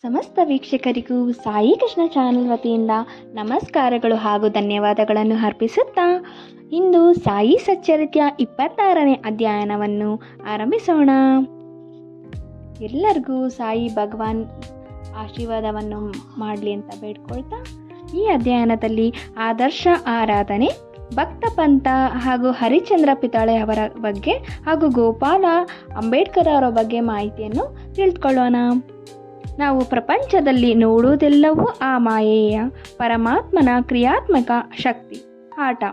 ಸಮಸ್ತ ವೀಕ್ಷಕರಿಗೂ ಸಾಯಿ ಕೃಷ್ಣ ಚಾನಲ್ ವತಿಯಿಂದ ನಮಸ್ಕಾರಗಳು ಹಾಗೂ ಧನ್ಯವಾದಗಳನ್ನು ಅರ್ಪಿಸುತ್ತಾ ಇಂದು ಸಾಯಿ ಸಚ್ಚರಿತ್ಯ 26ನೇ ಅಧ್ಯಯನವನ್ನು ಆರಂಭಿಸೋಣ. ಎಲ್ಲರಿಗೂ ಸಾಯಿ ಭಗವಾನ್ ಆಶೀರ್ವಾದವನ್ನು ಮಾಡಲಿ ಅಂತ ಬೇಡ್ಕೊಳ್ತಾ ಈ ಅಧ್ಯಯನದಲ್ಲಿ ಆದರ್ಶ ಆರಾಧನೆ, ಭಕ್ತ ಪಂಥ ಹಾಗೂ ಹರಿಶ್ಚಂದ್ರ ಪಿತಾಳೆ ಅವರ ಬಗ್ಗೆ ಹಾಗೂ ಗೋಪಾಲ ಅಂಬೇಡ್ಕರ್ ಅವರ ಬಗ್ಗೆ ಮಾಹಿತಿಯನ್ನು ತಿಳಿದುಕೊಳ್ಳೋಣ. ನಾವು ಪ್ರಪಂಚದಲ್ಲಿ ನೋಡುವುದೆಲ್ಲವೂ ಆ ಮಾಯೆಯ ಪರಮಾತ್ಮನ ಕ್ರಿಯಾತ್ಮಕ ಶಕ್ತಿ ಆಟ.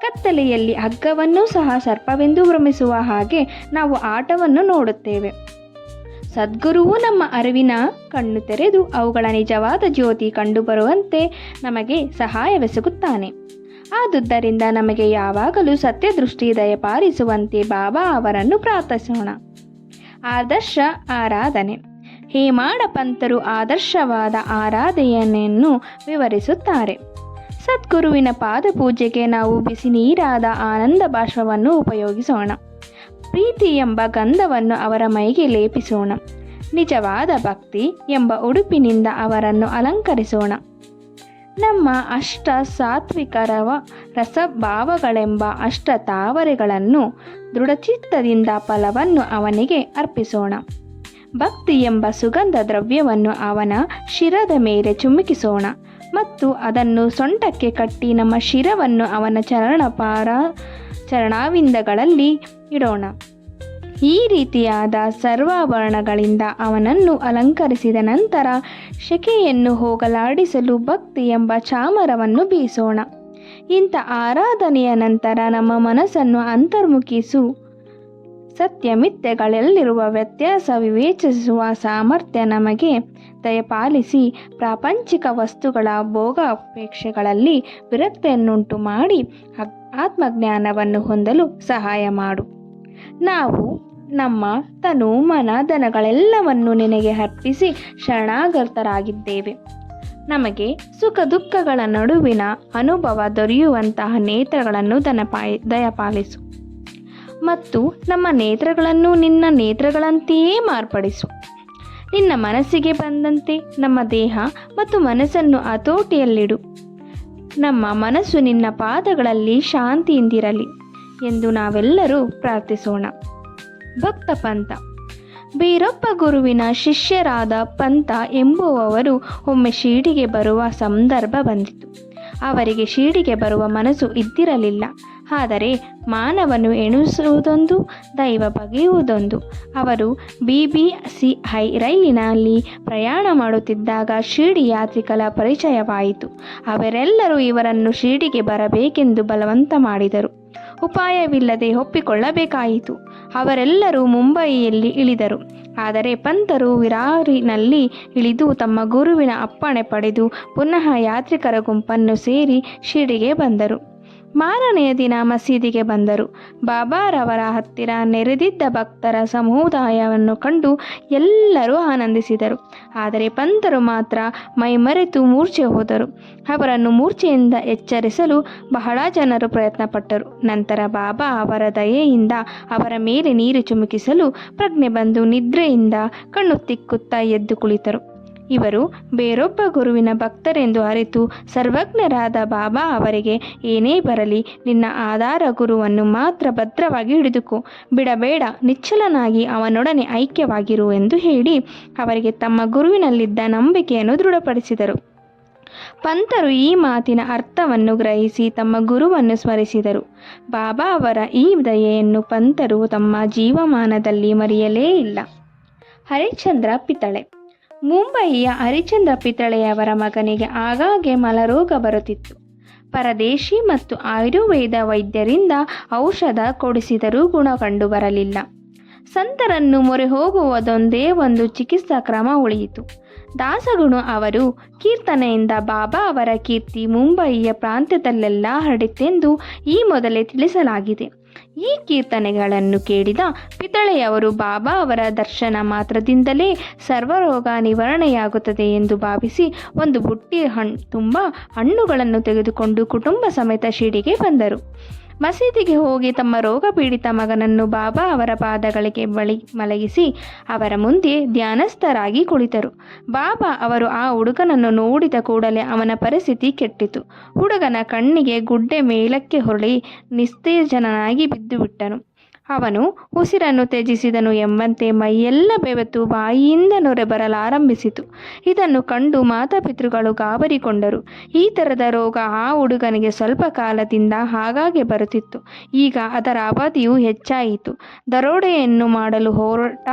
ಕತ್ತಲೆಯಲ್ಲಿ ಹಗ್ಗವನ್ನು ಸಹ ಸರ್ಪವೆಂದು ಭ್ರಮಿಸುವ ಹಾಗೆ ನಾವು ಆಟವನ್ನು ನೋಡುತ್ತೇವೆ. ಸದ್ಗುರುವು ನಮ್ಮ ಅರಿವಿನ ಕಣ್ಣು ತೆರೆದು ಅವುಗಳ ನಿಜವಾದ ಜ್ಯೋತಿ ಕಂಡುಬರುವಂತೆ ನಮಗೆ ಸಹಾಯವೆಸಗುತ್ತಾನೆ. ಆದುದರಿಂದ ನಮಗೆ ಯಾವಾಗಲೂ ಸತ್ಯದೃಷ್ಟಿ ದಯಪಾಲಿಸುವಂತೆ ಬಾಬಾ ಅವರನ್ನು ಪ್ರಾರ್ಥಿಸೋಣ. ಆದರ್ಶ ಆರಾಧನೆ. ಹೇಮಾಡ ಪಂಥರು ಆದರ್ಶವಾದ ಆರಾಧನೆಯನ್ನು ವಿವರಿಸುತ್ತಾರೆ. ಸದ್ಗುರುವಿನ ಪಾದಪೂಜೆಗೆ ನಾವು ಬಿಸಿ ನೀರಾದ ಆನಂದ ಬಾಷ್ಪವನ್ನು ಉಪಯೋಗಿಸೋಣ. ಪ್ರೀತಿ ಎಂಬ ಗಂಧವನ್ನು ಅವರ ಮೈಗೆ ಲೇಪಿಸೋಣ. ನಿಜವಾದ ಭಕ್ತಿ ಎಂಬ ಉಡುಪಿನಿಂದ ಅವರನ್ನು ಅಲಂಕರಿಸೋಣ. ನಮ್ಮ ಅಷ್ಟ ಸಾತ್ವಿಕರವ ರಸಭಾವಗಳೆಂಬ ಅಷ್ಟ ತಾವರೆಗಳನ್ನು ದೃಢಚಿತ್ತದಿಂದ ಫಲವನ್ನು ಅವನಿಗೆ ಅರ್ಪಿಸೋಣ. ಭಕ್ತಿ ಎಂಬ ಸುಗಂಧ ದ್ರವ್ಯವನ್ನು ಅವನ ಶಿರದ ಮೇಲೆ ಚಿಮುಕಿಸೋಣ ಮತ್ತು ಅದನ್ನು ಸೊಂಟಕ್ಕೆ ಕಟ್ಟಿ ನಮ್ಮ ಶಿರವನ್ನು ಅವನ ಚರಣಾವಿಂದಗಳಲ್ಲಿ ಇಡೋಣ. ಈ ರೀತಿಯಾದ ಸರ್ವಾಭರಣಗಳಿಂದ ಅವನನ್ನು ಅಲಂಕರಿಸಿದ ನಂತರ ಶೆಕೆಯನ್ನು ಹೋಗಲಾಡಿಸಲು ಭಕ್ತಿ ಎಂಬ ಚಾಮರವನ್ನು ಬೀಸೋಣ. ಇಂಥ ಆರಾಧನೆಯ ನಂತರ ನಮ್ಮ ಮನಸ್ಸನ್ನು ಅಂತರ್ಮುಖಿಸು ಸತ್ಯ ಮಿಥ್ಯೆಗಳಲ್ಲಿರುವ ವ್ಯತ್ಯಾಸ ವಿವೇಚಿಸುವ ಸಾಮರ್ಥ್ಯ ನಮಗೆ ದಯಪಾಲಿಸಿ ಪ್ರಾಪಂಚಿಕ ವಸ್ತುಗಳ ಭೋಗ ಅಪೇಕ್ಷೆಗಳಲ್ಲಿ ವಿರಕ್ತಿಯನ್ನುಂಟು ಮಾಡಿ ಆತ್ಮಜ್ಞಾನವನ್ನು ಹೊಂದಲು ಸಹಾಯ ಮಾಡು. ನಾವು ನಮ್ಮ ತನು ಮನ ಧನಗಳೆಲ್ಲವನ್ನು ನಿನಗೆ ಅರ್ಪಿಸಿ ಶರಣಾಗತರಾಗಿದ್ದೇವೆ. ನಮಗೆ ಸುಖ ದುಃಖಗಳ ನಡುವಿನ ಅನುಭವ ದೊರೆಯುವಂತಹ ನೇತ್ರಗಳನ್ನು ದಯಪಾಲಿಸು ಮತ್ತು ನಮ್ಮ ನೇತ್ರಗಳನ್ನು ನಿನ್ನ ನೇತ್ರಗಳಂತೆಯೇ ಮಾರ್ಪಡಿಸು. ನಿನ್ನ ಮನಸ್ಸಿಗೆ ಬಂದಂತೆ ನಮ್ಮ ದೇಹ ಮತ್ತು ಮನಸ್ಸನ್ನು ಹತೋಟಿಯಲ್ಲಿಡು. ನಮ್ಮ ಮನಸ್ಸು ನಿನ್ನ ಪಾದಗಳಲ್ಲಿ ಶಾಂತಿಯಿಂದಿರಲಿ ಎಂದು ನಾವೆಲ್ಲರೂ ಪ್ರಾರ್ಥಿಸೋಣ. ಭಕ್ತ ಪಂಥ. ಬೇರೊಬ್ಬ ಗುರುವಿನ ಶಿಷ್ಯರಾದ ಪಂಥ ಎಂಬುವವರು ಒಮ್ಮೆ ಶಿರಡಿಗೆ ಬರುವ ಸಂದರ್ಭ ಬಂದಿತು. ಅವರಿಗೆ ಶಿರಡಿಗೆ ಬರುವ ಮನಸ್ಸು ಇದ್ದಿರಲಿಲ್ಲ. ಆದರೆ ಮಾನವನು ಎಣಿಸುವುದೊಂದು, ದೈವ ಬಗೆಯುವುದೊಂದು. ಅವರು BBCI ರೈಲಿನಲ್ಲಿ ಪ್ರಯಾಣ ಮಾಡುತ್ತಿದ್ದಾಗ ಶಿರಡಿ ಯಾತ್ರಿಕರ ಪರಿಚಯವಾಯಿತು. ಅವರೆಲ್ಲರೂ ಇವರನ್ನು ಶಿರಡಿಗೆ ಬರಬೇಕೆಂದು ಬಲವಂತ ಮಾಡಿದರು. ಉಪಾಯವಿಲ್ಲದೆ ಒಪ್ಪಿಕೊಳ್ಳಬೇಕಾಯಿತು. ಅವರೆಲ್ಲರೂ ಮುಂಬಯಿಯಲ್ಲಿ ಇಳಿದರು. ಆದರೆ ಪಂಥರು ವಿರಾರಿನಲ್ಲಿ ಇಳಿದು ತಮ್ಮ ಗುರುವಿನ ಅಪ್ಪಣೆ ಪಡೆದು ಪುನಃ ಯಾತ್ರಿಕರ ಗುಂಪನ್ನು ಸೇರಿ ಶಿರಡಿಗೆ ಬಂದರು. ಮಾರನೆಯ ದಿನ ಮಸೀದಿಗೆ ಬಂದರು. ಬಾಬಾರವರ ಹತ್ತಿರ ನೆರೆದಿದ್ದ ಭಕ್ತರ ಸಮುದಾಯವನ್ನು ಕಂಡು ಎಲ್ಲರೂ ಆನಂದಿಸಿದರು. ಆದರೆ ಪಂಥರು ಮಾತ್ರ ಮೈಮರೆತು ಮೂರ್ಛೆ ಹೋದರು. ಅವರನ್ನು ಮೂರ್ಛೆಯಿಂದ ಎಚ್ಚರಿಸಲು ಬಹಳ ಜನರು ಪ್ರಯತ್ನಪಟ್ಟರು. ನಂತರ ಬಾಬಾ ಅವರ ದಯೆಯಿಂದ ಅವರ ಮೇಲೆ ನೀರು ಚಿಮುಕಿಸಲು ಪ್ರಜ್ಞೆ ಬಂದು ನಿದ್ರೆಯಿಂದ ಕಣ್ಣು ತಿಕ್ಕುತ್ತಾ ಎದ್ದು ಕುಳಿತರು. ಇವರು ಬೇರೊಬ್ಬ ಗುರುವಿನ ಭಕ್ತರೆಂದು ಅರಿತು ಸರ್ವಜ್ಞರಾದ ಬಾಬಾ ಅವರಿಗೆ, ಏನೇ ಬರಲಿ ನಿನ್ನ ಆಧಾರ ಗುರುವನ್ನು ಮಾತ್ರ ಭದ್ರವಾಗಿ ಹಿಡಿದುಕೋ, ಬಿಡಬೇಡ, ನಿಶ್ಚಲನಾಗಿ ಅವನೊಡನೆ ಐಕ್ಯವಾಗಿರು ಎಂದು ಹೇಳಿ ಅವರಿಗೆ ತಮ್ಮ ಗುರುವಿನಲ್ಲಿದ್ದ ನಂಬಿಕೆಯನ್ನು ದೃಢಪಡಿಸಿದರು. ಪಂಥರು ಈ ಮಾತಿನ ಅರ್ಥವನ್ನು ಗ್ರಹಿಸಿ ತಮ್ಮ ಗುರುವನ್ನು ಸ್ಮರಿಸಿದರು. ಬಾಬಾ ಅವರ ಈ ದಯೆಯನ್ನು ಪಂಥರು ತಮ್ಮ ಜೀವಮಾನದಲ್ಲಿ ಮರೆಯಲೇ ಇಲ್ಲ. ಹರಿಶ್ಚಂದ್ರ ಪಿತಳೆ. ಮುಂಬಯಿಯ ಹರಿಶ್ಚಂದ್ರ ಪಿತಳೆಯವರ ಮಗನಿಗೆ ಆಗಾಗ್ಗೆ ಮಲರೋಗ ಬರುತ್ತಿತ್ತು. ಪರದೇಶಿ ಮತ್ತು ಆಯುರ್ವೇದ ವೈದ್ಯರಿಂದ ಔಷಧ ಕೊಡಿಸಿದರೂ ಗುಣ ಕಂಡು ಬರಲಿಲ್ಲ. ಸಂತರನ್ನು ಮೊರೆ ಹೋಗುವುದೊಂದೇ ಒಂದು ಚಿಕಿತ್ಸಾ ಕ್ರಮ ಉಳಿಯಿತು. ದಾಸಗುಣು ಅವರು ಕೀರ್ತನೆಯಿಂದ ಬಾಬಾ ಅವರ ಕೀರ್ತಿ ಮುಂಬಯಿಯ ಪ್ರಾಂತ್ಯದಲ್ಲೆಲ್ಲ ಹರಡಿತೆಂದು ಈ ಮೊದಲೇ ತಿಳಿಸಲಾಗಿದೆ. ಈ ಕೀರ್ತನೆಗಳನ್ನು ಕೇಳಿದ ಪಿತಳೆಯವರು ಬಾಬಾ ಅವರ ದರ್ಶನ ಮಾತ್ರದಿಂದಲೇ ಸರ್ವರೋಗ ನಿವಾರಣೆಯಾಗುತ್ತದೆ ಎಂದು ಭಾವಿಸಿ ಒಂದು ಬುಟ್ಟಿ ತುಂಬ ಹಣ್ಣುಗಳನ್ನು ತೆಗೆದುಕೊಂಡು ಕುಟುಂಬ ಸಮೇತ ಶಿರಡಿಗೆ ಬಂದರು. ಮಸೀದಿಗೆ ಹೋಗಿ ತಮ್ಮ ರೋಗ ಪೀಡಿತ ಮಗನನ್ನು ಬಾಬಾ ಅವರ ಪಾದಗಳಿಗೆ ಬಳಿ ಮಲಗಿಸಿ ಅವರ ಮುಂದೆ ಧ್ಯಾನಸ್ಥರಾಗಿ ಕುಳಿತರು. ಬಾಬಾ ಅವರು ಆ ಹುಡುಗನನ್ನು ನೋಡಿದ ಕೂಡಲೇ ಅವನ ಪರಿಸ್ಥಿತಿ ಕೆಟ್ಟಿತು. ಹುಡುಗನ ಕಣ್ಣಿಗೆ ಗುಡ್ಡೆ ಮೇಲಕ್ಕೆ ಹೊರಳಿ ನಿಸ್ತೇಜನಾಗಿ ಬಿದ್ದು ಬಿಟ್ಟನು. ಅವನು ಉಸಿರನ್ನು ತ್ಯಜಿಸಿದನು ಎಂಬಂತೆ ಮೈಯೆಲ್ಲ ಬೆವೆತು ಬಾಯಿಯಿಂದ ನೊರೆ ಬರಲಾರಂಭಿಸಿತು. ಇದನ್ನು ಕಂಡು ಮಾತಾಪಿತೃಗಳು ಗಾಬರಿಗೊಂಡರು. ಈ ಥರದ ರೋಗ ಆ ಹುಡುಗನಿಗೆ ಸ್ವಲ್ಪ ಕಾಲದಿಂದ ಆಗಾಗ್ಗೆ ಬರುತ್ತಿತ್ತು. ಈಗ ಅದರ ಅವಧಿಯು ಹೆಚ್ಚಾಯಿತು. ದರೋಡೆಯನ್ನು ಮಾಡಲು ಹೊರಟ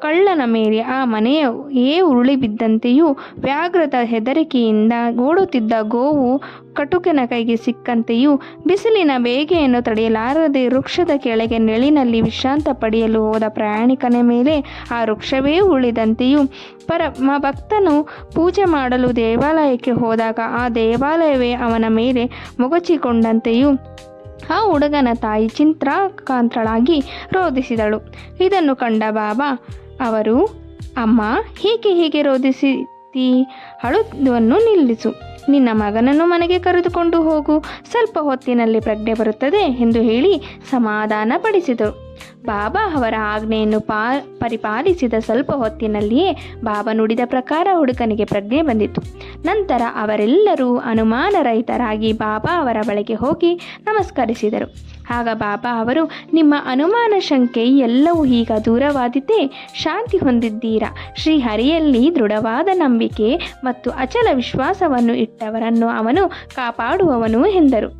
ಕಳ್ಳನ ಮೇಲೆ ಆ ಮನೆಯೇ ಉರುಳಿ ಬಿದ್ದಂತೆಯೂ, ವ್ಯಾಘ್ರದ ಹೆದರಿಕೆಯಿಂದ ಓಡುತ್ತಿದ್ದ ಗೋವು ಕಟುಕನ ಕೈಗೆ ಸಿಕ್ಕಂತೆಯೂ, ಬಿಸಿಲಿನ ಬೇಗೆಯನ್ನು ತಡೆಯಲಾರದೆ ವೃಕ್ಷದ ಕೆಳಗೆ ನೆಳಿನಲ್ಲಿ ವಿಶ್ರಾಂತ ಪಡೆಯಲು ಹೋದ ಪ್ರಯಾಣಿಕನ ಮೇಲೆ ಆ ವೃಕ್ಷವೇ ಉರುಳಿದಂತೆಯೂ, ಪರಮ ಭಕ್ತನು ಪೂಜೆ ಮಾಡಲು ದೇವಾಲಯಕ್ಕೆ ಹೋದಾಗ ಆ ದೇವಾಲಯವೇ ಅವನ ಮೇಲೆ ಮೊಗಚಿಕೊಂಡಂತೆಯೂ ಆ ಹುಡುಗನ ತಾಯಿ ಚಿಂತಾಕ್ರಾಂತಳಾಗಿ ರೋಧಿಸಿದಳು. ಇದನ್ನು ಕಂಡ ಬಾಬಾ ಅವರು, ಅಮ್ಮ, ಹೀಗೆ ರೋಧಿಸಿದಿ? ಅಳುವುದನ್ನು ನಿಲ್ಲಿಸು. ನಿನ್ನ ಮಗನನ್ನು ಮನೆಗೆ ಕರೆದುಕೊಂಡು ಹೋಗು. ಸ್ವಲ್ಪ ಹೊತ್ತಿನಲ್ಲಿ ಪ್ರಜ್ಞೆ ಬರುತ್ತದೆ ಎಂದು ಹೇಳಿ ಸಮಾಧಾನ ಪಡಿಸಿದರು. ಬಾಬಾ ಅವರ ಆಜ್ಞೆಯನ್ನು ಪರಿಪಾಲಿಸಿದ ಸ್ವಲ್ಪ ಹೊತ್ತಿನಲ್ಲಿಯೇ ಬಾಬಾ ನುಡಿದ ಪ್ರಕಾರ ಹುಡುಗನಿಗೆ ಪ್ರಜ್ಞೆ ಬಂದಿತು. ನಂತರ ಅವರೆಲ್ಲರೂ ಅನುಮಾನರಹಿತರಾಗಿ ಬಾಬಾ ಅವರ ಬಳಿಗೆ ಹೋಗಿ ನಮಸ್ಕರಿಸಿದರು. ಆಗ ಬಾಬಾ ಅವರು, ನಿಮ್ಮ ಅನುಮಾನ ಶಂಕೆ ಎಲ್ಲವೂ ಈಗ ದೂರವಾದಿತೇ? ಶಾಂತಿ ಹೊಂದಿದ್ದೀರಾ? ಶ್ರೀಹರಿಯಲ್ಲಿ ದೃಢವಾದ ನಂಬಿಕೆ ಮತ್ತು ಅಚಲ ವಿಶ್ವಾಸವನ್ನು ಇಟ್ಟವರನ್ನು ಅವನು ಕಾಪಾಡುವವನು ಎಂದರು.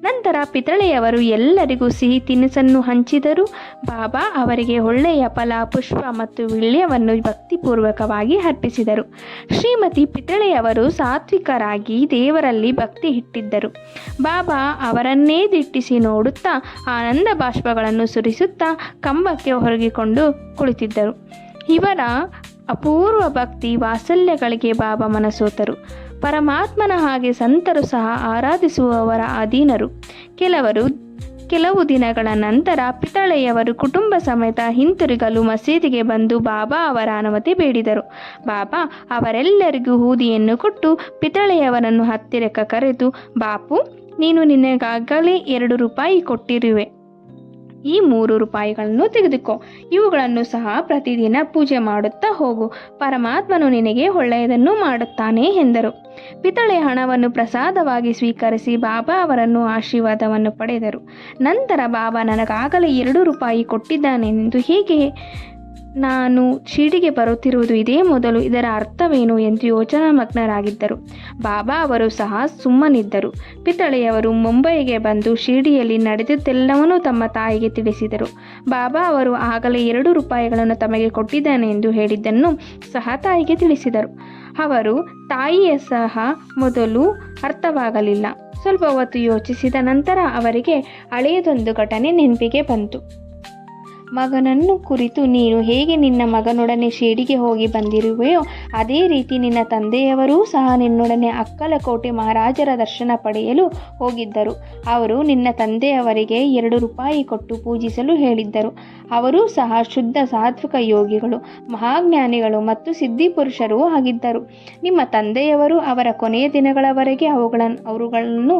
ನಂತರ ಪಿತಳೆಯವರು ಎಲ್ಲರಿಗೂ ಸಿಹಿ ತಿನಿಸನ್ನು ಹಂಚಿದರು. ಬಾಬಾ ಅವರಿಗೆ ಒಳ್ಳೆಯ ಫಲ, ಪುಷ್ಪ ಮತ್ತು ವೀಳ್ಯವನ್ನು ಭಕ್ತಿಪೂರ್ವಕವಾಗಿ ಅರ್ಪಿಸಿದರು. ಶ್ರೀಮತಿ ಪಿತಳೆಯವರು ಸಾತ್ವಿಕರಾಗಿ ದೇವರಲ್ಲಿ ಭಕ್ತಿ ಇಟ್ಟಿದ್ದರು. ಬಾಬಾ ಅವರನ್ನೇ ದಿಟ್ಟಿಸಿ ನೋಡುತ್ತಾ ಆನಂದ ಬಾಷ್ಪಗಳನ್ನು ಸುರಿಸುತ್ತಾ ಕಂಬಕ್ಕೆ ಹೊರಗಿಕೊಂಡು ಕುಳಿತಿದ್ದರು. ಇವರ ಅಪೂರ್ವ ಭಕ್ತಿ ವಾತ್ಸಲ್ಯಗಳಿಗೆ ಬಾಬಾ ಮನಸೋತರು. ಪರಮಾತ್ಮನ ಹಾಗೆ ಸಂತರು ಸಹ ಆರಾಧಿಸುವವರ ಅಧೀನರು. ಕೆಲವು ದಿನಗಳ ನಂತರ ಪಿತಳೆಯವರು ಕುಟುಂಬ ಸಮೇತ ಹಿಂತಿರುಗಲು ಮಸೀದಿಗೆ ಬಂದು ಬಾಬಾ ಅವರ ಅನುಮತಿ ಬೇಡಿದರು. ಬಾಬಾ ಅವರೆಲ್ಲರಿಗೂ ಊದಿಯನ್ನು ಕೊಟ್ಟು ಪಿತಳೆಯವರನ್ನು ಹತ್ತಿರಕ್ಕೆ ಕರೆದು, ಬಾಪು, ನೀನು ನಿನಗಾಗಲೇ 2 ರೂಪಾಯಿ ಕೊಟ್ಟಿರುವೆ. ಈ 3 ರೂಪಾಯಿಗಳನ್ನು ತೆಗೆದುಕೋ. ಇವುಗಳನ್ನು ಸಹ ಪ್ರತಿದಿನ ಪೂಜೆ ಮಾಡುತ್ತಾ ಹೋಗು. ಪರಮಾತ್ಮನು ನಿನಗೆ ಒಳ್ಳೆಯದನ್ನು ಮಾಡುತ್ತಾನೆ ಎಂದರು. ಪಿತಳೆ ಹಣವನ್ನು ಪ್ರಸಾದವಾಗಿ ಸ್ವೀಕರಿಸಿ ಬಾಬಾ ಅವರನ್ನು ಆಶೀರ್ವಾದವನ್ನು ಪಡೆದರು. ನಂತರ ಬಾಬಾ ನನಗಾಗಲೇ 2 ರೂಪಾಯಿ ಕೊಟ್ಟಿದ್ದಾನೆಂದು ಹೇಗೆ ನಾನು ಶಿರಡಿಗೆ ಬರುತ್ತಿರುವುದು ಇದೇ ಮೊದಲು, ಇದರ ಅರ್ಥವೇನು ಎಂದು ಯೋಚನಾಮಗ್ನರಾಗಿದ್ದರು. ಬಾಬಾ ಅವರು ಸಹ ಸುಮ್ಮನಿದ್ದರು. ಪಿತಳೆಯವರು ಮುಂಬೈಗೆ ಬಂದು ಶಿರಡಿಯಲ್ಲಿ ನಡೆದಿದ್ದೆಲ್ಲವನ್ನೂ ತಮ್ಮ ತಾಯಿಗೆ ತಿಳಿಸಿದರು. ಬಾಬಾ ಅವರು ಆಗಲೇ 2 ರೂಪಾಯಿಗಳನ್ನು ತಮಗೆ ಕೊಟ್ಟಿದ್ದಾನೆ ಎಂದು ಹೇಳಿದ್ದನ್ನು ಸಹ ತಾಯಿಗೆ ತಿಳಿಸಿದರು. ಅವರು ತಾಯಿಯ ಸಹ ಮೊದಲು ಅರ್ಥವಾಗಲಿಲ್ಲ. ಸ್ವಲ್ಪ ಹೊತ್ತು ಯೋಚಿಸಿದ ನಂತರ ಅವರಿಗೆ ಹಳೆಯದೊಂದು ಘಟನೆ ನೆನಪಿಗೆ ಬಂತು. ಮಗನನ್ನು ಕುರಿತು, ನೀನು ಹೇಗೆ ನಿನ್ನ ಮಗನೊಡನೆ ಶಿರಡಿಗೆ ಹೋಗಿ ಬಂದಿರುವೆಯೋ ಅದೇ ರೀತಿ ನಿನ್ನ ತಂದೆಯವರೂ ಸಹ ನಿನ್ನೊಡನೆ ಅಕ್ಕಲಕೋಟೆ ಮಹಾರಾಜರ ದರ್ಶನ ಪಡೆಯಲು ಹೋಗಿದ್ದರು. ಅವರು ನಿನ್ನ ತಂದೆಯವರಿಗೆ 2 ರೂಪಾಯಿ ಕೊಟ್ಟು ಪೂಜಿಸಲು ಹೇಳಿದ್ದರು. ಅವರೂ ಸಹ ಶುದ್ಧ ಸಾತ್ವಿಕ ಯೋಗಿಗಳು, ಮಹಾಜ್ಞಾನಿಗಳು ಮತ್ತು ಸಿದ್ಧಿಪುರುಷರೂ ಆಗಿದ್ದರು. ನಿಮ್ಮ ತಂದೆಯವರು ಅವರ ಕೊನೆಯ ದಿನಗಳವರೆಗೆ ಅವುಗಳನ್ನು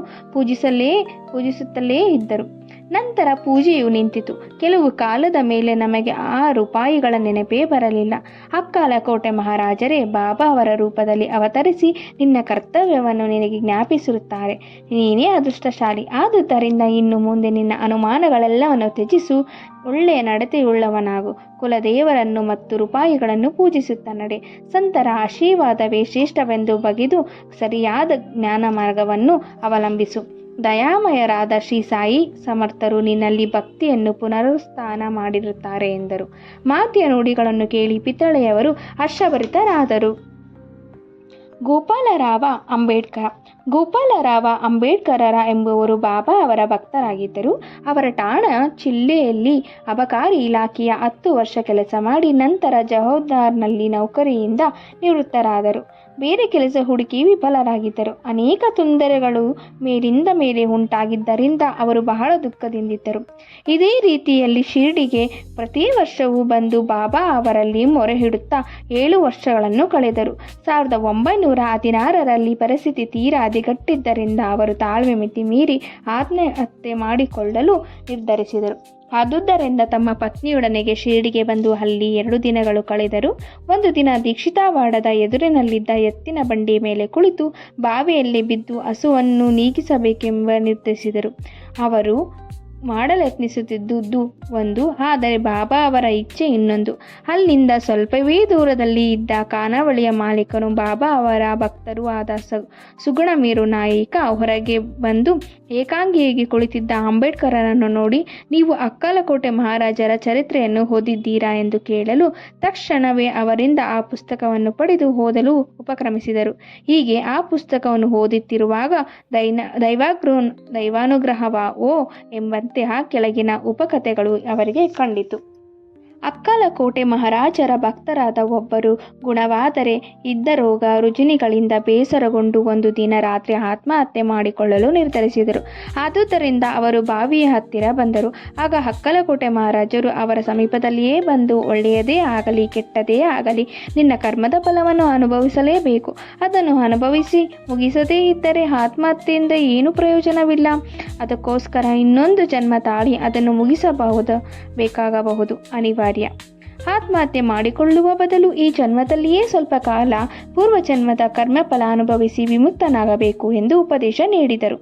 ಪೂಜಿಸುತ್ತಲೇ ಇದ್ದರು. ನಂತರ ಪೂಜೆಯು ನಿಂತಿತು. ಕೆಲವು ಕಾಲದ ಮೇಲೆ ನಮಗೆ ಆ ರೂಪಾಯಿಗಳ ನೆನಪೇ ಬರಲಿಲ್ಲ. ಅಕ್ಕಲಕೋಟೆ ಮಹಾರಾಜರೇ ಬಾಬಾ ಅವರ ರೂಪದಲ್ಲಿ ಅವತರಿಸಿ ನಿನ್ನ ಕರ್ತವ್ಯವನ್ನು ನಿನಗೆ ಜ್ಞಾಪಿಸುತ್ತಾರೆ. ನೀನೇ ಅದೃಷ್ಟಶಾಲಿ. ಆದುದರಿಂದ ಇನ್ನು ಮುಂದೆ ನಿನ್ನ ಅನುಮಾನಗಳೆಲ್ಲವನ್ನು ತ್ಯಜಿಸು. ಒಳ್ಳೆಯ ನಡತೆಯುಳ್ಳವನಾಗು. ಕುಲದೇವರನ್ನು ಮತ್ತು ರೂಪಾಯಿಗಳನ್ನು ಪೂಜಿಸುತ್ತ ನಡೆ. ಸಂತರ ಆಶೀರ್ವಾದವೇ ಶ್ರೇಷ್ಠವೆಂದು ಬಗೆದು ಸರಿಯಾದ ಜ್ಞಾನ ಮಾರ್ಗವನ್ನು ಅವಲಂಬಿಸು. ದಯಾಮಯರಾದ ಶ್ರೀ ಸಾಯಿ ಸಮರ್ಥರು ನಿನ್ನಲ್ಲಿ ಭಕ್ತಿಯನ್ನು ಪುನರುತ್ಥಾನ ಮಾಡಿರುತ್ತಾರೆ ಎಂದರು. ಮಾತೆಯ ನುಡಿಗಳನ್ನು ಕೇಳಿ ಪಿತಳೆಯವರು ಹರ್ಷಭರಿತರಾದರು. ಗೋಪಾಲರಾವ ಅಂಬೇಡ್ಕರರ ಎಂಬುವರು ಬಾಬಾ ಅವರ ಭಕ್ತರಾಗಿದ್ದರು. ಅವರ ಠಾಣ ಜಿಲ್ಲೆಯಲ್ಲಿ ಅಬಕಾರಿ ಇಲಾಖೆಯ 10 ವರ್ಷ ಕೆಲಸ ಮಾಡಿ ನಂತರ ಜವಾಬ್ದಾರ್ನಲ್ಲಿ ನೌಕರಿಯಿಂದ ನಿವೃತ್ತರಾದರು. ಬೇರೆ ಕೆಲಸ ಹುಡುಕಿ ವಿಫಲರಾಗಿದ್ದರು. ಅನೇಕ ತೊಂದರೆಗಳು ಮೇಲಿಂದ ಮೇಲೆ ಉಂಟಾಗಿದ್ದರಿಂದ ಅವರು ಬಹಳ ದುಃಖದಿಂದಿದ್ದರು. ಇದೇ ರೀತಿಯಲ್ಲಿ ಶಿರಡಿಗೆ ಪ್ರತಿ ವರ್ಷವೂ ಬಂದು ಬಾಬಾ ಅವರಲ್ಲಿ ಮೊರೆ ಇಡುತ್ತಾ 7 ವರ್ಷಗಳನ್ನು ಕಳೆದರು. 1916ರಲ್ಲಿ ಪರಿಸ್ಥಿತಿ ತೀರಾ ಹದಿಗಟ್ಟಿದ್ದರಿಂದ ಅವರು ತಾಳ್ಮೆ ಮಿತಿ ಮೀರಿ ಆತ್ಮಹತ್ಯೆ ಮಾಡಿಕೊಳ್ಳಲು ನಿರ್ಧರಿಸಿದರು. ಆದುದರಿಂದ ತಮ್ಮ ಪತ್ನಿಯೊಡನೆಗೆ ಶಿರಡಿಗೆ ಬಂದು ಅಲ್ಲಿ 2 ದಿನಗಳು ಕಳೆದರು. ಒಂದು ದಿನ ದೀಕ್ಷಿತವಾಡದ ಎದುರಿನಲ್ಲಿದ್ದ ಎತ್ತಿನ ಬಂಡಿ ಮೇಲೆ ಕುಳಿತು ಬಾವಿಯಲ್ಲಿ ಬಿದ್ದು ಹಸುವನ್ನು ನೀಗಿಸಬೇಕೆಂಬ ನಿರ್ಧರಿಸಿದರು. ಅವರು ಮಾಡಲೆತ್ನಿಸುತ್ತಿದ್ದುದು ಒಂದು, ಆದರೆ ಬಾಬಾ ಅವರ ಇಚ್ಛೆ ಇನ್ನೊಂದು. ಅಲ್ಲಿಂದ ಸ್ವಲ್ಪವೇ ದೂರದಲ್ಲಿ ಇದ್ದ ಖಾನಾವಳಿಯ ಮಾಲೀಕನು ಬಾಬಾ ಅವರ ಭಕ್ತರೂ ಆದ ಸುಗುಣ ಮೀರು ನಾಯಿಕ ಹೊರಗೆ ಬಂದು ಏಕಾಂಗಿಯಾಗಿ ಕುಳಿತಿದ್ದ ಅಂಬೇಡ್ಕರರನ್ನು ನೋಡಿ, ನೀವು ಅಕ್ಕಲಕೋಟೆ ಮಹಾರಾಜರ ಚರಿತ್ರೆಯನ್ನು ಓದಿದ್ದೀರಾ ಎಂದು ಕೇಳಲು ತಕ್ಷಣವೇ ಅವರಿಂದ ಆ ಪುಸ್ತಕವನ್ನು ಪಡೆದು ಓದಲು ಉಪಕ್ರಮಿಸಿದರು. ಹೀಗೆ ಆ ಪುಸ್ತಕವನ್ನು ಓದುತ್ತಿರುವಾಗ ದೈವಾನುಗ್ರಹವೋ ಎಂಬಂತೆ ಆ ಕೆಳಗಿನ ಉಪಕಥೆಗಳು ಅವರಿಗೆ ಕಂಡಿತು. ಅಕ್ಕಲಕೋಟೆ ಮಹಾರಾಜರ ಭಕ್ತರಾದ ಒಬ್ಬರು ಗುಣವಾದರೆ ಇದ್ದ ರೋಗ ರುಜಿನಿಗಳಿಂದ ಬೇಸರಗೊಂಡು ಒಂದು ದಿನ ರಾತ್ರಿ ಆತ್ಮಹತ್ಯೆ ಮಾಡಿಕೊಳ್ಳಲು ನಿರ್ಧರಿಸಿದರು. ಆದುದರಿಂದ ಅವರು ಬಾವಿಯ ಹತ್ತಿರ ಬಂದರು. ಆಗ ಅಕ್ಕಲಕೋಟೆ ಮಹಾರಾಜರು ಅವರ ಸಮೀಪದಲ್ಲಿಯೇ ಬಂದು, ಒಳ್ಳೆಯದೇ ಆಗಲಿ ಕೆಟ್ಟದೇ ಆಗಲಿ ನಿನ್ನ ಕರ್ಮದ ಫಲವನ್ನು ಅನುಭವಿಸಲೇಬೇಕು. ಅದನ್ನು ಅನುಭವಿಸಿ ಮುಗಿಸದೇ ಇದ್ದರೆ ಆತ್ಮಹತ್ಯೆಯಿಂದ ಏನೂ ಪ್ರಯೋಜನವಿಲ್ಲ. ಅದಕ್ಕೋಸ್ಕರ ಇನ್ನೊಂದು ಜನ್ಮ ತಾಳಿ ಅದನ್ನು ಬೇಕಾಗಬಹುದು ಅನಿವಾರ್ಯ. ಆತ್ಮಹತ್ಯೆ ಮಾಡಿಕೊಳ್ಳುವ ಬದಲು ಈ ಜನ್ಮದಲ್ಲಿಯೇ ಸ್ವಲ್ಪ ಕಾಲ ಪೂರ್ವ ಜನ್ಮದ ಕರ್ಮಫಲ ಅನುಭವಿಸಿ ವಿಮುಕ್ತನಾಗಬೇಕು ಎಂದು ಉಪದೇಶ ನೀಡಿದರು.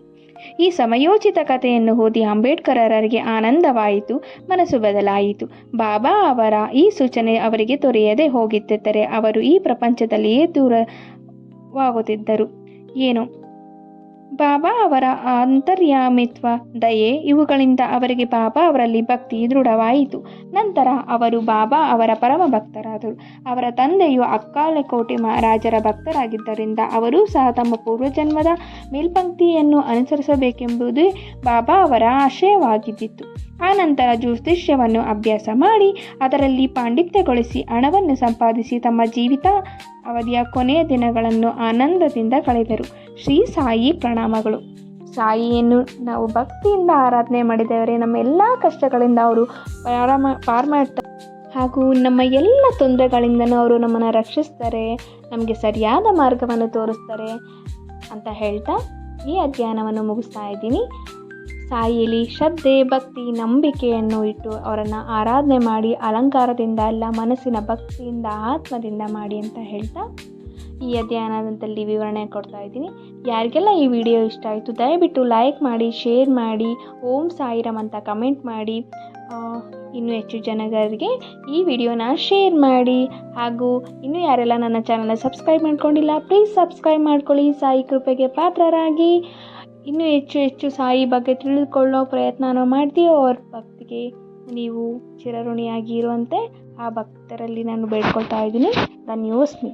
ಈ ಸಮಯೋಚಿತ ಕಥೆಯನ್ನು ಓದಿ ಅಂಬೇಡ್ಕರರಿಗೆ ಆನಂದವಾಯಿತು, ಮನಸ್ಸು ಬದಲಾಯಿತು. ಬಾಬಾ ಅವರ ಈ ಸೂಚನೆ ಅವರಿಗೆ ದೊರೆಯದೆ ಹೋಗಿದ್ದರೆ ಅವರು ಈ ಪ್ರಪಂಚದಲ್ಲಿಯೇ ದೂರವಾಗುತ್ತಿದ್ದರು ಏನೋ. ಬಾಬಾ ಅವರ ಅಂತರ್ಯಾಮಿತ್ವ, ದಯೆ ಇವುಗಳಿಂದ ಅವರಿಗೆ ಬಾಬಾ ಅವರಲ್ಲಿ ಭಕ್ತಿ ದೃಢವಾಯಿತು. ನಂತರ ಅವರು ಬಾಬಾ ಅವರ ಪರಮ ಭಕ್ತರಾದರು. ಅವರ ತಂದೆಯು ಅಕ್ಕಲಕೋಟೆ ಮಹಾರಾಜರ ಭಕ್ತರಾಗಿದ್ದರಿಂದ ಅವರೂ ಸಹ ತಮ್ಮ ಪೂರ್ವಜನ್ಮದ ಮೇಲ್ಪಂಕ್ತಿಯನ್ನು ಅನುಸರಿಸಬೇಕೆಂಬುದೇ ಬಾಬಾ ಅವರ ಆಶಯವಾಗಿದ್ದಿತು. ಆನಂತರ ಜ್ಯೋತಿಷ್ಯವನ್ನು ಅಭ್ಯಾಸ ಮಾಡಿ ಅದರಲ್ಲಿ ಪಾಂಡಿತ್ಯಗೊಳಿಸಿ ಹಣವನ್ನು ಸಂಪಾದಿಸಿ ತಮ್ಮ ಜೀವಿತ ಅವಧಿಯ ಕೊನೆಯ ದಿನಗಳನ್ನು ಆನಂದದಿಂದ ಕಳೆದರು. ಶ್ರೀ ಸಾಯಿ ಪ್ರಣಾಮಗಳು. ಸಾಯಿಯನ್ನು ನಾವು ಭಕ್ತಿಯಿಂದ ಆರಾಧನೆ ಮಾಡಿದರೆ ನಮ್ಮ ಎಲ್ಲ ಕಷ್ಟಗಳಿಂದ ಅವರು ಪಾರು ಮಾಡ್ತಾರೆ ಹಾಗೂ ನಮ್ಮ ಎಲ್ಲ ತೊಂದರೆಗಳಿಂದನೂ ಅವರು ನಮ್ಮನ್ನು ರಕ್ಷಿಸ್ತಾರೆ, ನಮಗೆ ಸರಿಯಾದ ಮಾರ್ಗವನ್ನು ತೋರಿಸ್ತಾರೆ ಅಂತ ಹೇಳ್ತಾ ಈ ಅಧ್ಯಯನವನ್ನು ಮುಗಿಸ್ತಾ ಇದ್ದೀನಿ. ಸಾಯಿಲಿ ಶ್ರದ್ಧೆ, ಭಕ್ತಿ, ನಂಬಿಕೆಯನ್ನು ಇಟ್ಟು ಅವರನ್ನು ಆರಾಧನೆ ಮಾಡಿ ಅಲಂಕಾರದಿಂದ ಅಲ್ಲ, ಮನಸ್ಸಿನ ಭಕ್ತಿಯಿಂದ ಆತ್ಮದಿಂದ ಮಾಡಿ ಅಂತ ಹೇಳ್ತಾ ಈ ಅಧ್ಯಯನದಲ್ಲಿ ವಿವರಣೆ ಕೊಡ್ತಾ ಇದ್ದೀನಿ. ಯಾರಿಗೆಲ್ಲ ಈ ವಿಡಿಯೋ ಇಷ್ಟ ಆಯಿತು ದಯವಿಟ್ಟು ಲೈಕ್ ಮಾಡಿ, ಶೇರ್ ಮಾಡಿ, ಓಂ ಸಾಯಿರಾಮ್ ಅಂತ ಕಮೆಂಟ್ ಮಾಡಿ, ಇನ್ನೂ ಹೆಚ್ಚು ಜನರಿಗೆ ಈ ವಿಡಿಯೋನ ಶೇರ್ ಮಾಡಿ. ಹಾಗೂ ಇನ್ನೂ ಯಾರೆಲ್ಲ ನನ್ನ ಚಾನಲ್ನ ಸಬ್ಸ್ಕ್ರೈಬ್ ಮಾಡ್ಕೊಂಡಿಲ್ಲ ಪ್ಲೀಸ್ ಸಬ್ಸ್ಕ್ರೈಬ್ ಮಾಡ್ಕೊಳ್ಳಿ. ಸಾಯಿ ಕೃಪೆಗೆ ಪಾತ್ರರಾಗಿ ಇನ್ನೂ ಹೆಚ್ಚು ಸಾಯಿ ಬಗ್ಗೆ ತಿಳಿದುಕೊಳ್ಳೋ ಪ್ರಯತ್ನ ಮಾಡ್ತೀವಿ. ಅವ್ರ ಭಕ್ತಿಗೆ ನೀವು ಚಿರಋಣಿಯಾಗಿ ಇರುವಂತೆ ಆ ಭಕ್ತರಲ್ಲಿ ನಾನು ಬೇಡ್ಕೊಳ್ತಾ ಇದ್ದೀನಿ. ಧನ್ಯೋಸ್ಮಿ.